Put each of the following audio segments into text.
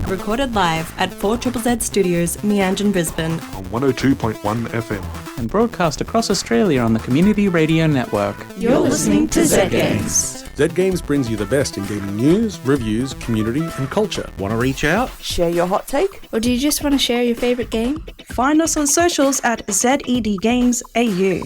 recorded live at 4ZZZ Studios, Meanjin, Brisbane. On 102.1 FM. And broadcast across Australia on the Community Radio Network. You're listening to Zed Games. Zed Games brings you the best in gaming news, reviews, community and culture. Want to reach out? Share your hot take? Or do you just want to share your favourite game? Find us on socials at Zed Games AU.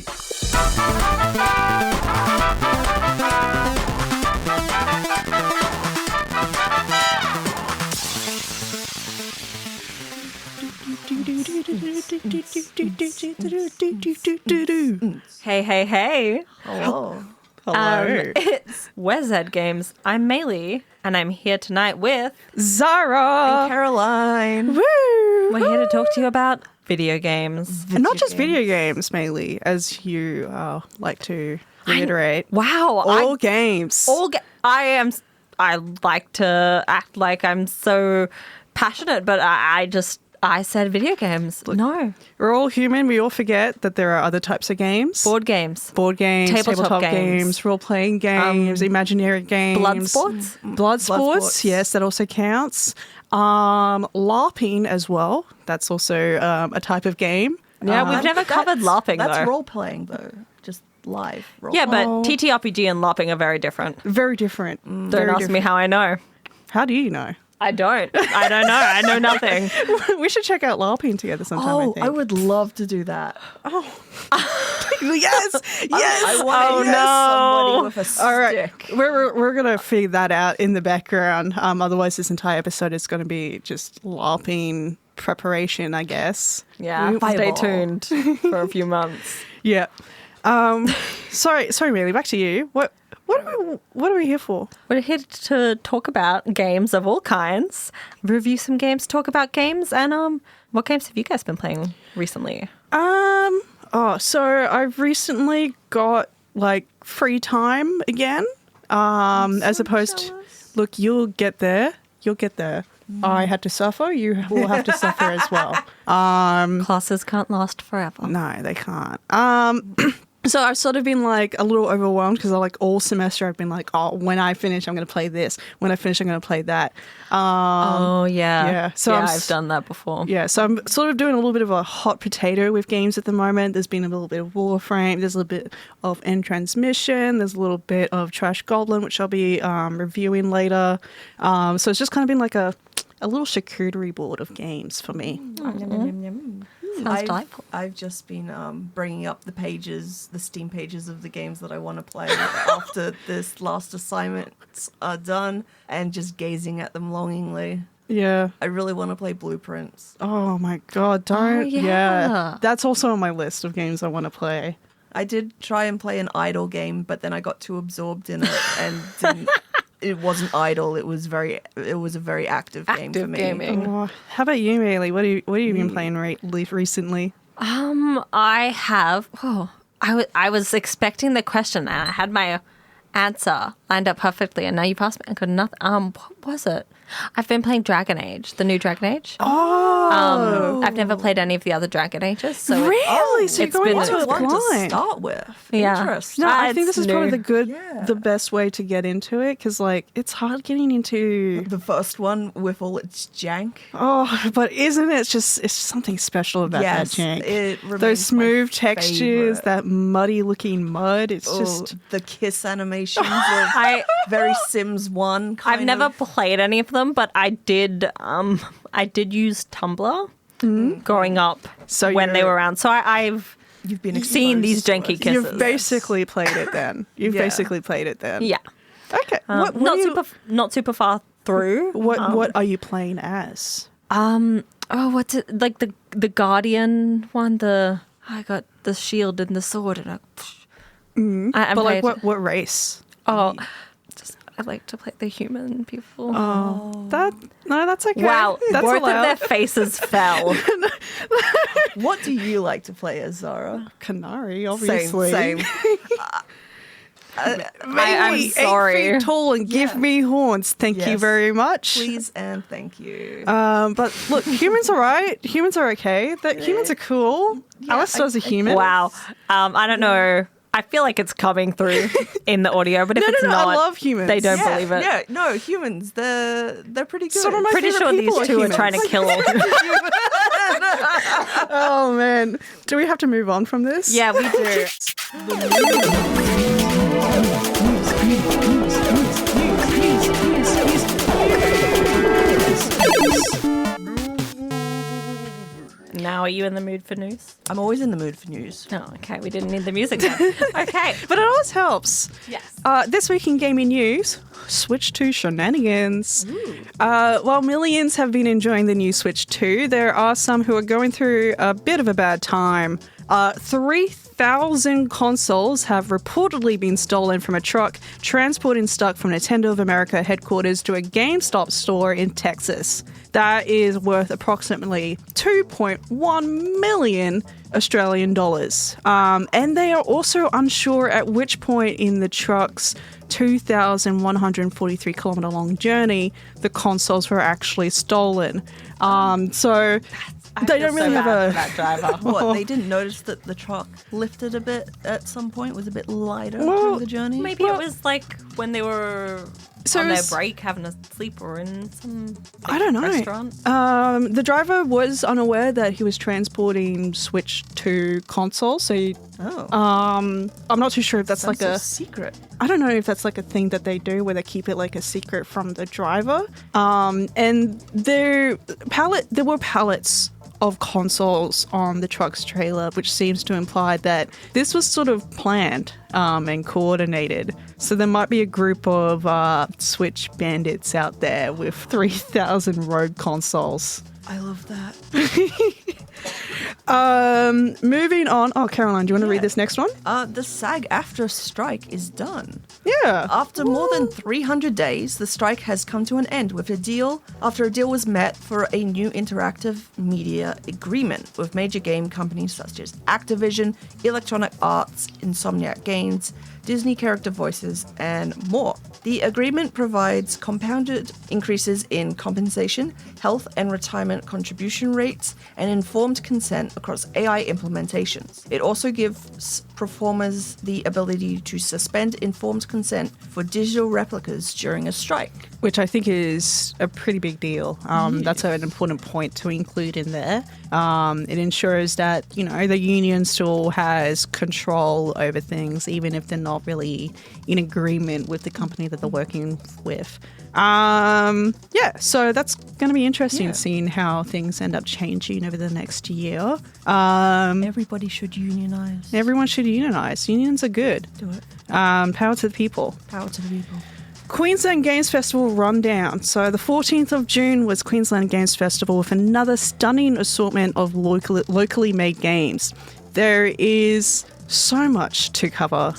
Hey. Hello. We're Zed Games. I'm Maylee, and I'm here tonight with Zahra. Caroline. Woo! We're here to talk to you about video games. And not just video games, Maylee, as you like to reiterate. Wow. Games. I like to act like I'm so passionate, but I said video games. Look, no. We're all human. We all forget that there are other types of games. Board games. Tabletop games, role-playing games, imaginary games. Bloodsports. Yes, that also counts. LARPing as well. That's also a type of game. Yeah, we've never covered LARPing, though. That's role-playing, though. Just live role. Yeah, but TTRPG and LARPing are very different. Very different. Don't ask me how I know. How do you know? I don't know. I know nothing. We should check out LARPing together sometime, I think. I would love to do that. Oh. Yes. I want to somebody with a stick. All right. We're going to feed that out in the background. Otherwise, this entire episode is going to be just LARPing preparation, I guess. Yeah, stay tuned for a few months. Yeah. Sorry, Maylee, back to you. What are we here for? We're here to talk about games of all kinds, review some games, talk about games, and what games have you guys been playing recently? So I've recently got free time again. As opposed, look, you'll get there. I had to suffer. You will have to suffer as well. Classes can't last forever. No, they can't. So I've sort of been a little overwhelmed because all semester I've been when I finish, I'm going to play this. When I finish, I'm going to play that. Yeah. So I've done that before. Yeah, so I'm sort of doing a little bit of a hot potato with games at the moment. There's been a little bit of Warframe. There's a little bit of End Transmission. There's a little bit of Trash Goblin, which I'll be reviewing later. So it's just kind of been a little charcuterie board of games for me. I've just been bringing up the Steam pages of the games that I want to play after this last assignments are done and just gazing at them longingly. Yeah. I really want to play Blueprints. Oh my God, don't. Yeah. That's also on my list of games I want to play. I did try and play an idle game, but then I got too absorbed in it and didn't. It wasn't idle. It was a very active game for me. Gaming. Oh, how about you, Maylee? What have you been playing recently? I have. I was expecting the question and I had my answer lined up perfectly, and now you passed me. I got nothing. What was it? I've been playing Dragon Age, the new Dragon Age. Oh. I've never played any of the other Dragon Ages. So really? So you're going into it one to blind. start with. Yeah. Interesting. No, I think this is probably Yeah. the best way to get into it because it's hard getting into The first one with all its jank. Oh, but isn't it? It's something special about that jank. It remains those smooth my textures, favorite. that muddy looking mud. It's just the kiss animations of very Sims 1 I've never played any of them, but I did use Tumblr growing up when they were around. So I've seen these janky kisses. You've basically played it then. Yeah. Okay. Not super far through. What are you playing as? What's it the Guardian one? I got the shield and the sword, and what race? I like to play the human people. That's okay. Wow, that's both allowed. of their faces fell. What do you like to play as, Zahra? Canary, obviously. Same. I'm sorry. 8 feet tall and give me horns. Thank you very much. Please and thank you. But look, humans are right. Humans are okay. Humans are cool. Alice is a human. Wow. I don't know I feel like it's coming through in the audio, but if it's no, not, I love humans. they don't believe it. Yeah, no, humans, they're pretty good. Some of my Pretty favorite sure people these two are humans. trying to kill all. Oh man, do we have to move on from this? Yeah, we do. Now, are you in the mood for news? I'm always in the mood for news. Oh, okay. We didn't need the music then. Okay. But it always helps. Yes. This week in gaming news, Switch 2 shenanigans. While millions have been enjoying the new Switch 2, there are some who are going through a bit of a bad time. 3,000 consoles have reportedly been stolen from a truck transporting stock from Nintendo of America headquarters to a GameStop store in Texas. That is worth approximately 2.1 million Australian dollars. And they are also unsure at which point in the truck's 2,143 kilometer long journey the consoles were actually stolen. So they don't really have a... that driver. What, they didn't notice that the truck lifted a bit at some point, was a bit lighter Well, through the journey? Maybe it was like when they were So on it their was- break having a sleep or in some I don't know. restaurant. The driver was unaware that he was transporting Switch 2 consoles, so I'm not too sure if that's Sounds like so a... secret. I don't know if that's like a thing that they do where they keep it like a secret from the driver. And there were pallets of consoles on the truck's trailer, which seems to imply that this was sort of planned and coordinated. So there might be a group of Switch bandits out there with 3,000 rogue consoles. I love that. Moving on. Oh, Caroline, do you want to read this next one? The SAG-AFTRA strike is done. Yeah. After more than 300 days, the strike has come to an end after a deal was met for a new interactive media agreement with major game companies such as Activision, Electronic Arts, Insomniac Games, Disney character voices, and more. The agreement provides compounded increases in compensation, health and retirement contribution rates, and informed consent across AI implementations. It also gives performers the ability to suspend informed consent for digital replicas during a strike. Which I think is a pretty big deal. That's an important point to include in there. It ensures that, the union still has control over things, even if they're not really in agreement with the company that they're working with. So that's going to be interesting seeing how things end up changing over the next year. Everybody should unionize. Everyone should unionize. Unions are good. Do it. Power to the people. Power to the people. Queensland Games Festival rundown. So the 14th of June was Queensland Games Festival with another stunning assortment of locally made games. There is so much to cover.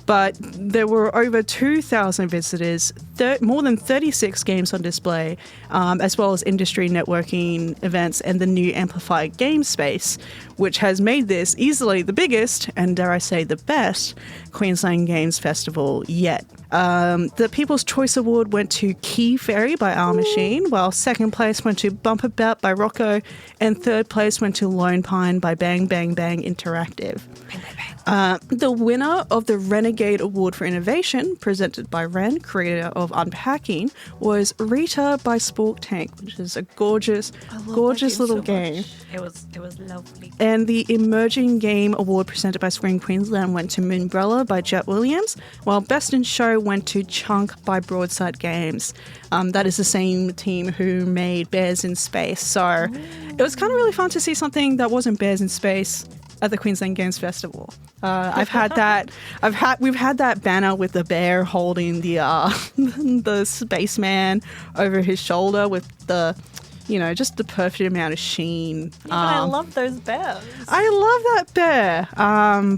But there were over 2,000 visitors, more than 36 games on display, as well as industry networking events and the new Amplified Game Space, which has made this easily the biggest, and dare I say the best, Queensland Games Festival yet. The People's Choice Award went to Key Fairy by Our Machine, while second place went to Bumper Bout by Rocco, and third place went to Lone Pine by Bang Bang Bang Interactive. Bang, bang, bang. The winner of the Renegade Award for Innovation, presented by Ren, creator of Unpacking, was Rita by Spork Tank, which is a gorgeous little game. It was lovely. And the Emerging Game Award presented by Screen Queensland went to Moonbrella by Jet Williams, while Best in Show went to Chunk by Broadside Games. That is the same team who made Bears in Space. So it was kind of really fun to see something that wasn't Bears in Space at the Queensland Games Festival. We've had that banner with the bear holding the spaceman over his shoulder with the, just the perfect amount of sheen. I love those bears. I love that bear.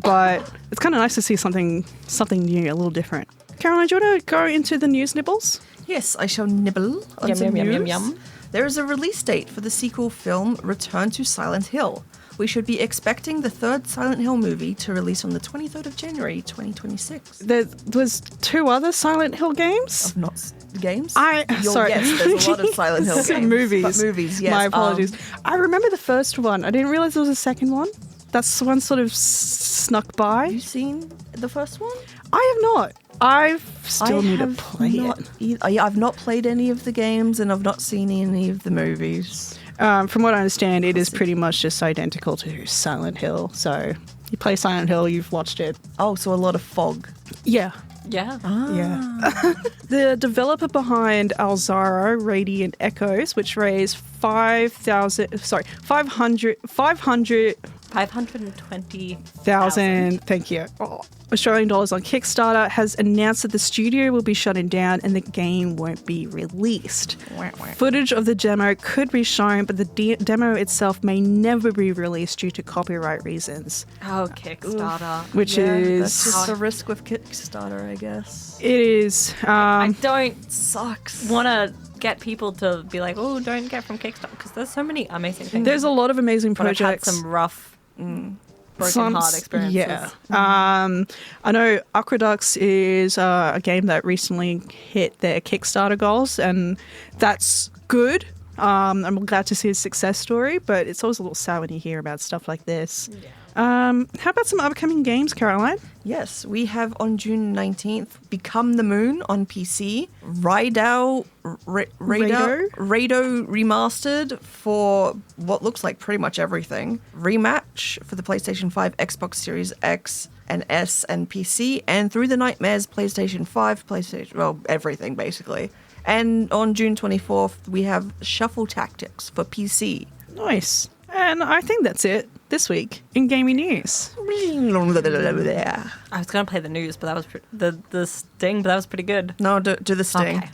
But it's kind of nice to see something new, a little different. Caroline, do you want to go into the news nibbles? Yes, I shall nibble on some news. There is a release date for the sequel film Return to Silent Hill. We should be expecting the third Silent Hill movie to release on the 23rd of January, 2026. There was 2 other Silent Hill games? Not games? Sorry. Yes, there's a lot of Silent Hill games. Movies. But movies, yes. My apologies. I remember the first one. I didn't realize there was a second one. That's one sort of snuck by. Have you seen the first one? I have not. I've still need to play it. I've not played any of the games, and I've not seen any of the movies. From what I understand, it is pretty much just identical to Silent Hill. So you play Silent Hill, you've watched it. Oh, so a lot of fog. Yeah. Yeah. Yeah. The developer behind Zahra, Radiant Echoes, which raised 520,000 thank you. Australian dollars on Kickstarter, has announced that the studio will be shutting down and the game won't be released. Footage of the demo could be shown, but the demo itself may never be released due to copyright reasons. Oh, Kickstarter. Which That's is... just the risk with Kickstarter, I guess. It is. I don't Sucks. want to get people to be like, oh, don't get from Kickstarter, because there's so many amazing things. There's a lot of amazing But I've projects. had some rough, broken heart experiences. Yeah. I know Aqueducts is a game that recently hit their Kickstarter goals, and that's good. I'm glad to see a success story, but it's always a little sad when you hear about stuff like this. Yeah. How about some upcoming games, Caroline? Yes, we have on June 19th Become the Moon on PC, Rado remastered for what looks like pretty much everything, Rematch for the PlayStation 5, Xbox Series X and S and PC, and Through the Nightmares PlayStation 5, everything basically. And on June 24th we have Shuffle Tactics for PC. Nice. And I think that's it this week in gaming news. I was going to play the news, but that was the sting, but that was pretty good. No, do the sting. Okay.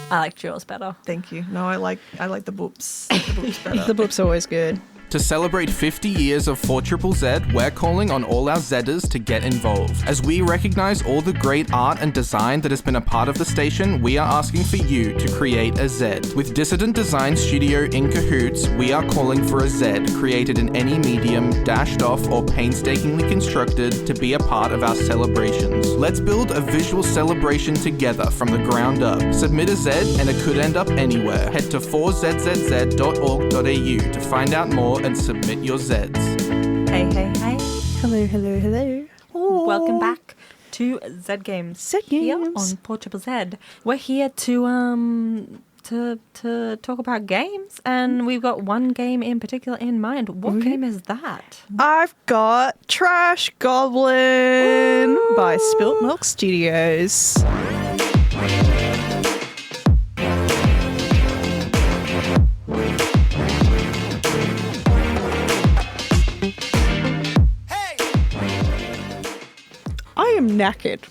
I liked yours better. Thank you. No, I like the boops. The boops better. The boop's always good. To celebrate 50 years of 4ZZZ, we're calling on all our Zedders to get involved. As we recognize all the great art and design that has been a part of the station, we are asking for you to create a Zed. With Dissident Design Studio in cahoots, we are calling for a Zed created in any medium, dashed off, or painstakingly constructed to be a part of our celebrations. Let's build a visual celebration together from the ground up. Submit a Zed and it could end up anywhere. Head to 4zzz.org.au to find out more and submit your Zeds. Hey, hey, hey. Hello. Welcome back to Zed Games. Zed Here Games. on 4ZZZ. We're here to talk about games, and we've got one game in particular in mind. What game is that? I've got Trash Goblin by Spilt Milk Studios. I am knackered,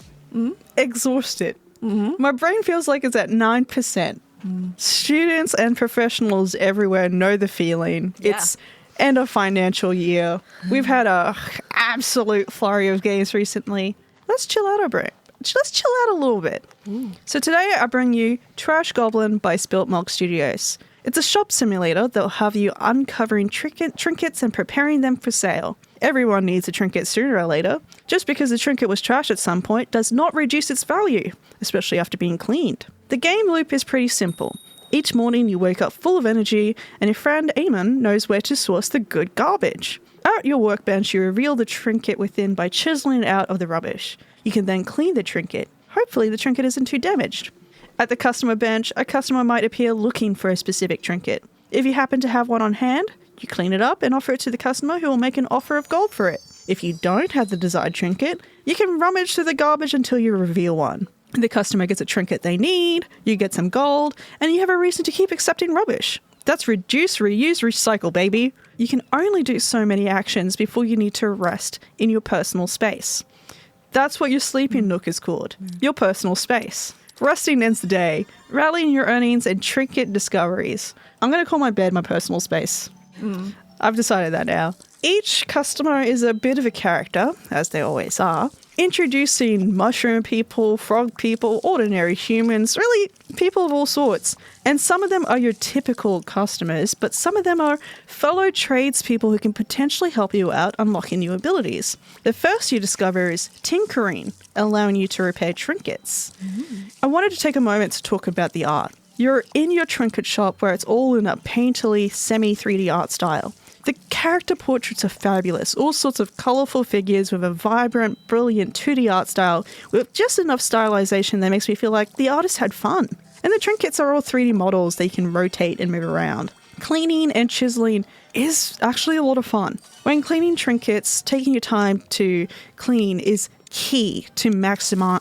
exhausted. My brain feels like it's at 9%. Students and professionals everywhere know the feeling. Yeah. It's end of financial year. We've had a absolute flurry of games recently. Let's chill out a bit. Let's chill out a little bit. So today I bring you Trash Goblin by Spilt Milk Studios. It's a shop simulator that'll have you uncovering trinkets and preparing them for sale. Everyone needs a trinket sooner or later. Just because the trinket was trashed at some point does not reduce its value, especially after being cleaned. The game loop is pretty simple. Each morning you wake up full of energy, and your friend Eamon knows where to source the good garbage. At your workbench, you reveal the trinket within by chiseling it out of the rubbish. You can then clean the trinket. Hopefully the trinket isn't too damaged. At the customer bench, a customer might appear looking for a specific trinket. If you happen to have one on hand, you clean it up and offer it to the customer, who will make an offer of gold for it. If you don't have the desired trinket, you can rummage through the garbage until you reveal one. The customer gets a trinket they need, you get some gold, and you have a reason to keep accepting rubbish. That's reduce, reuse, recycle, baby. You can only do so many actions before you need to rest in your personal space. That's what your sleeping nook is called, your personal space. Resting ends the day, rallying your earnings and trinket discoveries. I'm going to call my bed my personal space. I've decided that now. Each customer is a bit of a character, as they always are, introducing mushroom people, frog people, ordinary humans, really people of all sorts. And some of them are your typical customers, but some of them are fellow tradespeople who can potentially help you out unlocking new abilities. The first you discover is tinkering, allowing you to repair trinkets. I wanted to take a moment to talk about the art. You're in your trinket shop where it's all in a painterly, semi-3D art style. The character portraits are fabulous. All sorts of colourful figures with a vibrant, brilliant 2D art style with just enough stylization that makes me feel like the artist had fun. And the trinkets are all 3D models that you can rotate and move around. Cleaning and chiseling is actually a lot of fun. When cleaning trinkets, taking your time to clean is key to maximum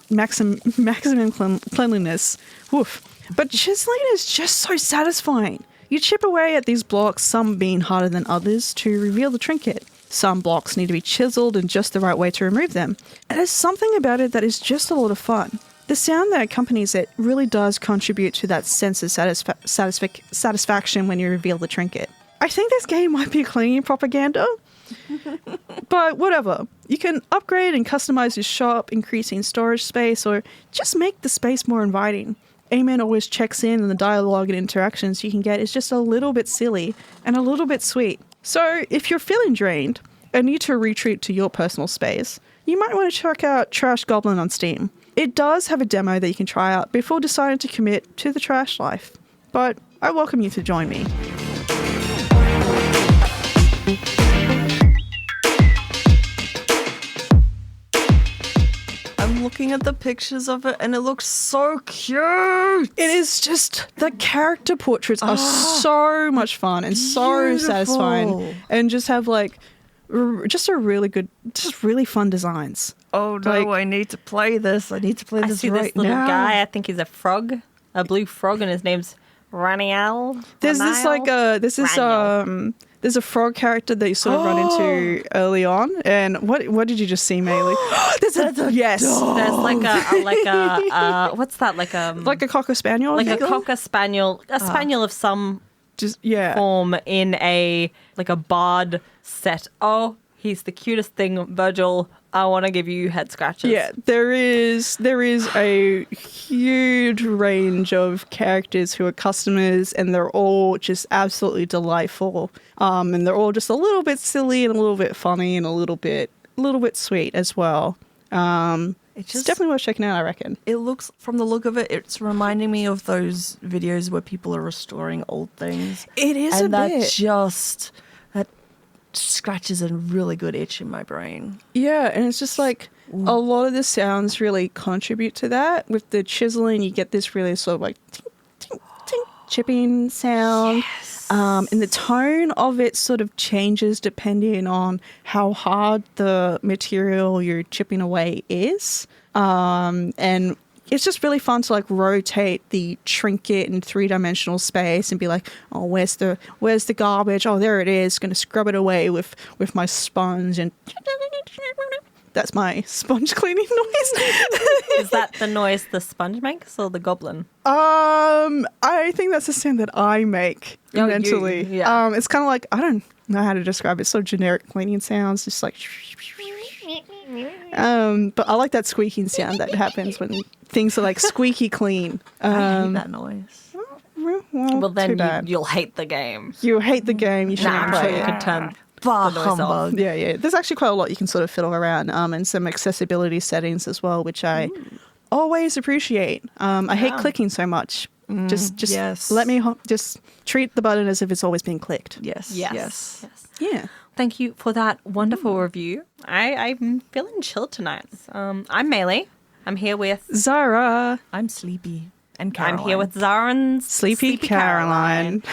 cleanliness. Woof. But chiseling is just so satisfying. You chip away at these blocks, some being harder than others, to reveal the trinket. Some blocks need to be chiseled in just the right way to remove them. And there's something about it that is just a lot of fun. The sound that accompanies it really does contribute to that sense of satisfaction when you reveal the trinket. I think this game might be cleaning propaganda, but whatever. You can upgrade and customize your shop, increasing storage space, or just make the space more inviting. Eamon always checks in, and the dialogue and interactions you can get is just a little bit silly and a little bit sweet. So if you're feeling drained and need to retreat to your personal space, you might want to check out Trash Goblin on Steam. It does have a demo that you can try out before deciding to commit to the trash life. But I welcome you to join me. I'm looking at the pictures of it and it looks so cute. It is just, the character portraits are so much fun and so Beautiful. satisfying, and just have like just a really good, just really fun designs. Oh no, Like- I need to play this. I need to play I this see right this little now. guy. I think he's a frog, a blue frog, and his name's Raniel. There's a frog character that you sort of run into early on, and what did you just see, Maylee? There's a yes, There's like a what's that, like like a cocker spaniel, like I a think? cocker spaniel, a spaniel of some Just yeah. form in a like a bard set. Oh, he's the cutest thing, Virgil. I want to give you head scratches. Yeah, there is a huge range of characters who are customers, and they're all just absolutely delightful. And they're all just a little bit silly and a little bit funny and a little bit sweet as well. It's definitely worth checking out, I reckon. It looks, from the look of it, it's reminding me of those videos where people are restoring old things. It is and a that bit. that scratches a really good itch in my brain. Yeah, and it's just like a lot of the sounds really contribute to that. With the chiseling, you get this really sort of like tink, tink, tink, chipping sound. Yes. And the tone of it sort of changes depending on how hard the material you're chipping away is. And it's just really fun to like rotate the trinket in 3-dimensional space and be like, oh, where's the garbage? Oh, there it is. Going to scrub it away with my sponge, and that's my sponge cleaning noise. Is that the noise the sponge makes or the goblin? I think that's the sound that I make Oh, mentally. you, yeah. It's kind of like, I don't know how to describe it. So generic cleaning sounds, just like. But I like that squeaking sound that happens when things are like squeaky clean. I hate that noise. Well, too then bad. you'll hate the game. You hate the game. You Nah, shouldn't I'm play sure it. you could turn Bah, the noise off. humbug. Yeah. There's actually quite a lot you can sort of fiddle around, and some accessibility settings as well, which I always appreciate. I hate clicking so much. Just yes. let me just treat the button as if it's always been clicked. Yes. Yes. Yeah. Thank you for that wonderful review. I'm feeling chilled tonight. I'm Maylee. I'm here with Zahra. I'm sleepy. And Caroline. I'm here with Zahra and Sleepy Caroline.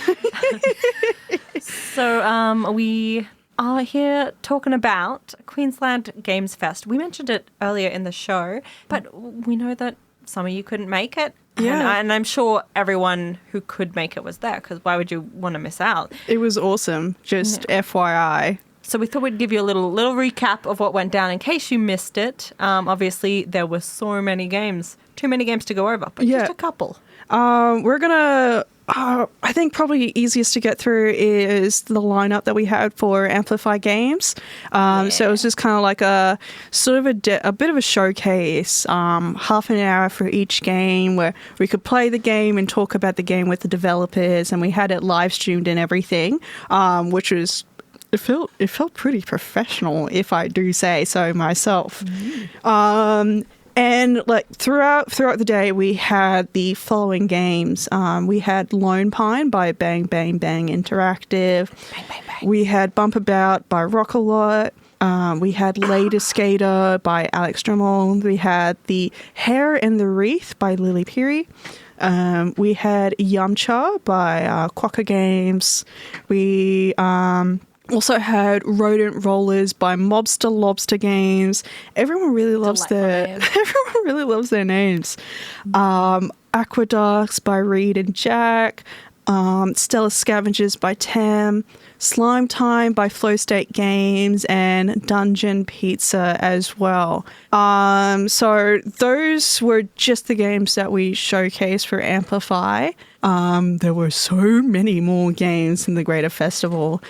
So we are here talking about Queensland Games Fest. We mentioned it earlier in the show, but we know that some of you couldn't make it. Yeah. And I'm sure everyone who could make it was there, because why would you want to miss out? It was awesome. Just FYI. So we thought we'd give you a little recap of what went down in case you missed it. Obviously, there were so many games. Too many games to go over, but just a couple. We're going to... I think probably easiest to get through is the lineup that we had for Amplify Games. So it was just kind of like a sort of a bit of a showcase, half an hour for each game where we could play the game and talk about the game with the developers, and we had it live streamed and everything, which was... It felt pretty professional, if I do say so myself. And like throughout the day, we had the following games. We had Lone Pine by Bang Bang Bang Interactive. Bang Bang Bang. We had Bump About by Rockalot. We had Lady Skater by Alex Drummond. We had the Hare and the Wreath by Lili Piri. We had Yumcha by Quokka Games. We also had Rodent Rollers by Mobster Lobster Games. Everyone really loves their names. Aqueducts by Reed and Jack. Stellar Scavengers by Tam. Slime Time by Flow State Games, and Dungeon Pizza as well. So those were just the games that we showcased for Amplify. There were so many more games in the Greater Festival,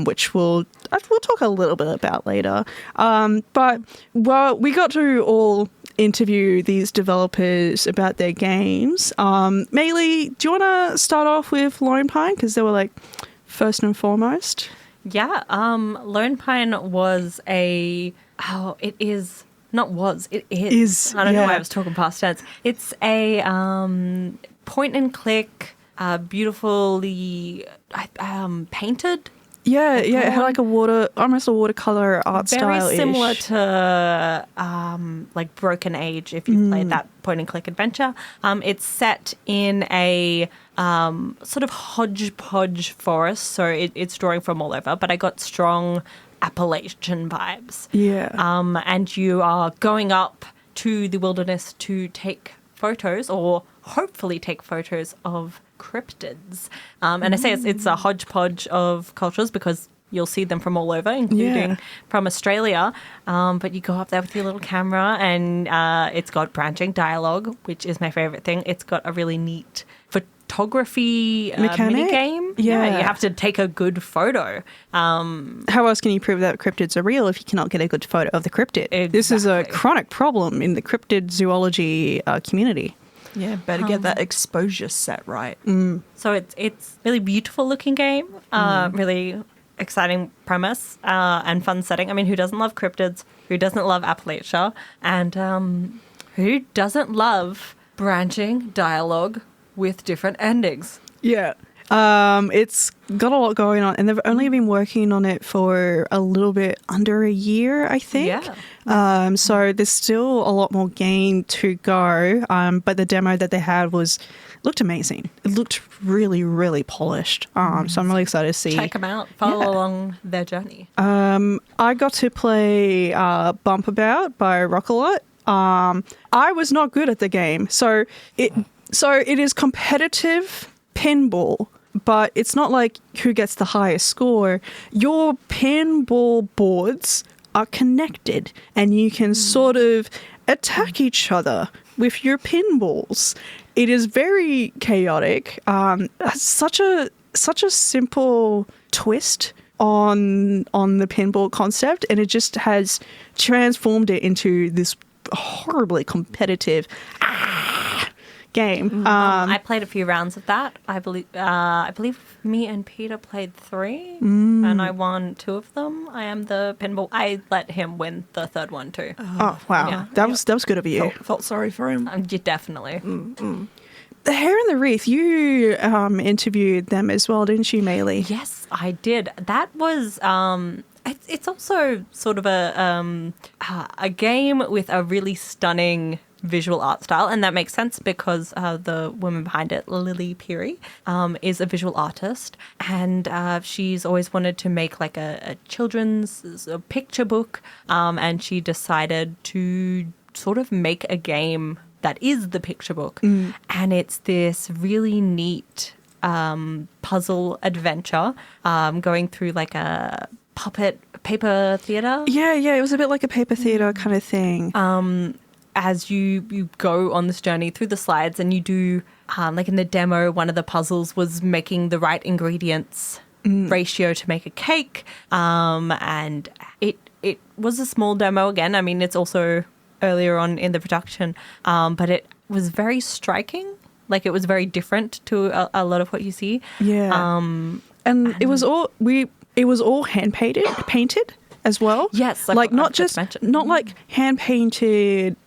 which we'll talk a little bit about later. But we got to all interview these developers about their games. Maylee, do you want to start off with Lone Pine? Because they were like first and foremost. Yeah, Lone Pine was it is. I don't know why I was talking past tense. It's a point and click, beautifully painted. Yeah, it had like almost a watercolor art style. Very similar to like Broken Age, if you played that point and click adventure. It's set in a sort of hodgepodge forest, so it's drawing from all over. But I got strong Appalachian vibes. Yeah. And you are going up to the wilderness to take photos, or hopefully take photos of cryptids. And I say it's a hodgepodge of cultures because you'll see them from all over, including from Australia. But you go up there with your little camera, and it's got branching dialogue, which is my favorite thing. It's got a really neat photography mini game. Yeah, you have to take a good photo. How else can you prove that cryptids are real if you cannot get a good photo of the cryptid? Exactly. This is a chronic problem in the cryptid zoology community. Yeah, better get that exposure set right. So it's really beautiful looking game, really exciting premise and fun setting. I mean, who doesn't love cryptids? Who doesn't love Appalachia? And who doesn't love branching dialogue with different endings? Yeah. It's got a lot going on, and they've only been working on it for a little bit under a year, I think. Yeah. So there's still a lot more game to go. But the demo that they had looked amazing. It looked really, really polished. So I'm really excited to see. Check them out. Follow along their journey. I got to play Bump About by Rockalot. I was not good at the game. So it is competitive pinball, but it's not like who gets the highest score. Your pinball boards are connected, and you can sort of attack each other with your pinballs. It is very chaotic. Such a simple twist on the pinball concept, and it just has transformed it into this horribly competitive game. I played a few rounds of that. I believe me and Peter played 3, and I won 2 of them. I am the pinball. I let him win the third one too. Oh wow, Yeah. that was good of you. Felt sorry for him. Yeah, definitely. The Hare and the Wreath, you interviewed them as well, didn't you, Maylee? Yes, I did. That was. It's also sort of a game with a really stunning visual art style, and that makes sense because the woman behind it, Lili Piri, is a visual artist, and she's always wanted to make like a children's picture book, and she decided to sort of make a game that is the picture book, and it's this really neat puzzle adventure going through like a puppet paper theater. Yeah, it was a bit like a paper theater kind of thing. As you go on this journey through the slides, and you do, like in the demo, one of the puzzles was making the right ingredients ratio to make a cake. And it was a small demo again. I mean, it's also earlier on in the production, but it was very striking. Like, it was very different to a lot of what you see. Yeah. And it was all hand painted as well. Yes, like not like hand painted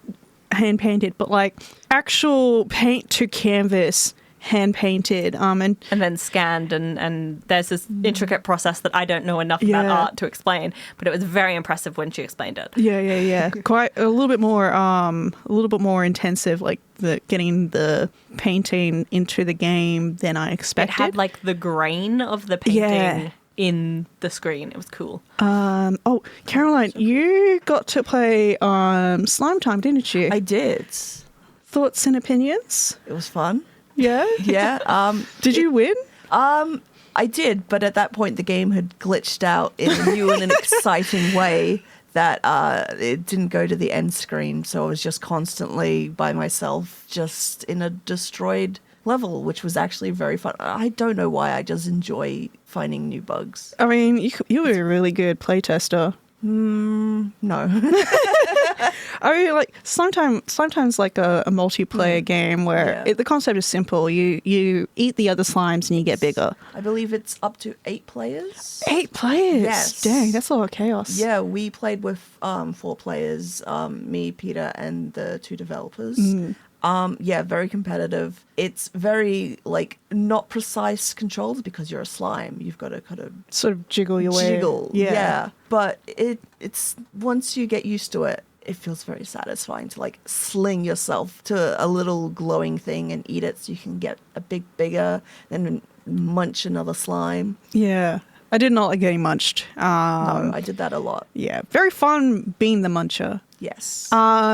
hand painted, but like actual paint to canvas. Hand painted, and then scanned, and there's this intricate process that I don't know enough about art to explain, but it was very impressive when she explained it. Yeah. Quite a little bit more intensive, like getting the painting into the game than I expected. It had like the grain of the painting in the screen. It was cool. Caroline, you got to play Slime Time, didn't you? I did. Thoughts and opinions? It was fun. Yeah? Yeah. Did you win? I did, but at that point the game had glitched out in a new and an exciting way that it didn't go to the end screen, so I was just constantly by myself just in a destroyed level, which was actually very fun. I don't know why, I just enjoy finding new bugs. I mean, you were a really good playtester. No. I mean, like sometimes like a multiplayer game where the concept is simple. You eat the other slimes and you get bigger. I believe it's up to 8 players. 8 players? Yes. Dang, that's a lot of chaos. Yeah, we played with 4 players, me, Peter, and the 2 developers. Very competitive. It's very, like, not precise controls because you're a slime. You've got to kind of... sort of jiggle your way. Yeah. But it's once you get used to it, it feels very satisfying to, like, sling yourself to a little glowing thing and eat it so you can get a bit bigger and munch another slime. Yeah. I did not like getting munched. No, I did that a lot. Yeah. Very fun being the muncher. Yes.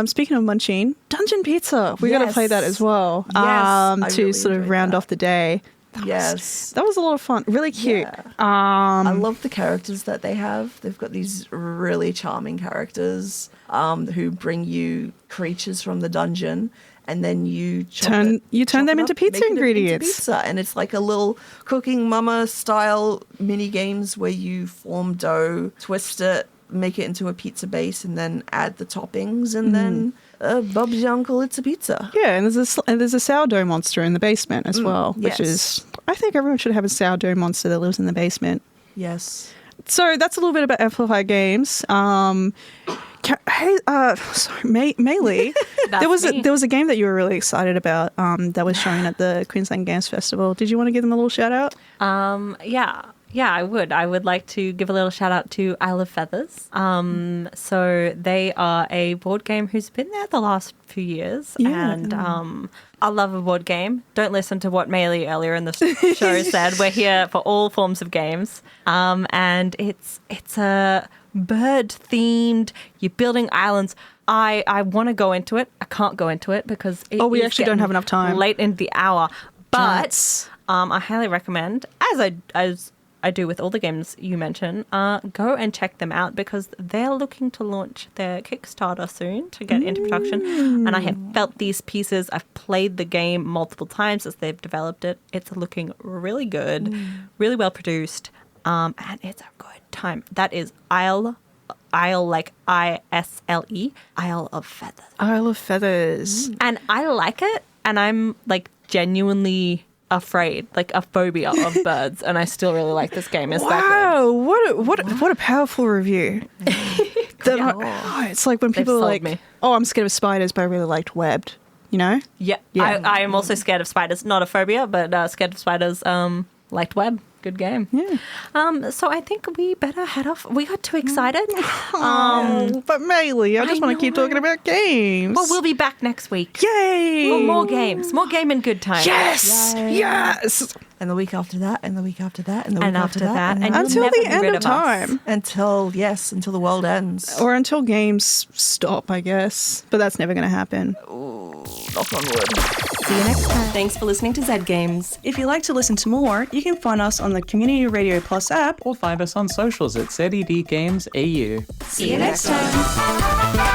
Speaking of munching, Dungeon Pizza. We got to play that as well. Yes, to really sort of round off the day. That was a lot of fun. Really cute. Yeah. I love the characters that they have. They've got these really charming characters who bring you creatures from the dungeon, and then you turn them into pizza ingredients. Pizza, and it's like a little Cooking Mama style mini games where you form dough, twist it, make it into a pizza base, and then add the toppings, and then Bob's your uncle, it's a pizza. Yeah, and there's a sourdough monster in the basement as well, which yes. is, I think everyone should have a sourdough monster that lives in the basement. Yes. So that's a little bit about Amplified Games. Maylee, there was a game that you were really excited about that was shown at the Queensland Games Festival. Did you want to give them a little shout out? Yeah, I would. I would like to give a little shout out to Isle of Feathers. So they are a board game who's been there the last few years. Yeah. And I love a board game. Don't listen to what Maylee earlier in the show said. We're here for all forms of games. And it's a bird-themed, you're building islands. I want to go into it. I can't go into it because we actually don't have enough time. Late in the hour. But I highly recommend, as I do with all the games you mention, go and check them out because they're looking to launch their Kickstarter soon to get into production. And I have felt these pieces. I've played the game multiple times as they've developed it. It's looking really good, really well produced, and it's a good time. That is Isle like ISLE, Isle of Feathers. Isle of Feathers. And I like it, and I'm like genuinely afraid, like a phobia of birds, and I still really like this game. Is that good? What a powerful review. It's like when people are like, me. "Oh, I'm scared of spiders, but I really liked webbed." You know? Yeah. I am also scared of spiders. Not a phobia, but scared of spiders. Liked web. Good game. Yeah. So I think we better head off. We got too excited. But Maylee, I just want to keep talking about games. Well, we'll be back next week. Yay! For more games. More game and good times. Yes! Yay. Yes! And the week after that, and the week after that, and the week after that. And until the end of time. Until the world ends. Or until games stop, I guess. But that's never going to happen. Ooh, knock on wood. See you next time. Thanks for listening to Zed Games. If you'd like to listen to more, you can find us on the Community Radio Plus app. Or find us on socials at ZED Games AU. See you next time.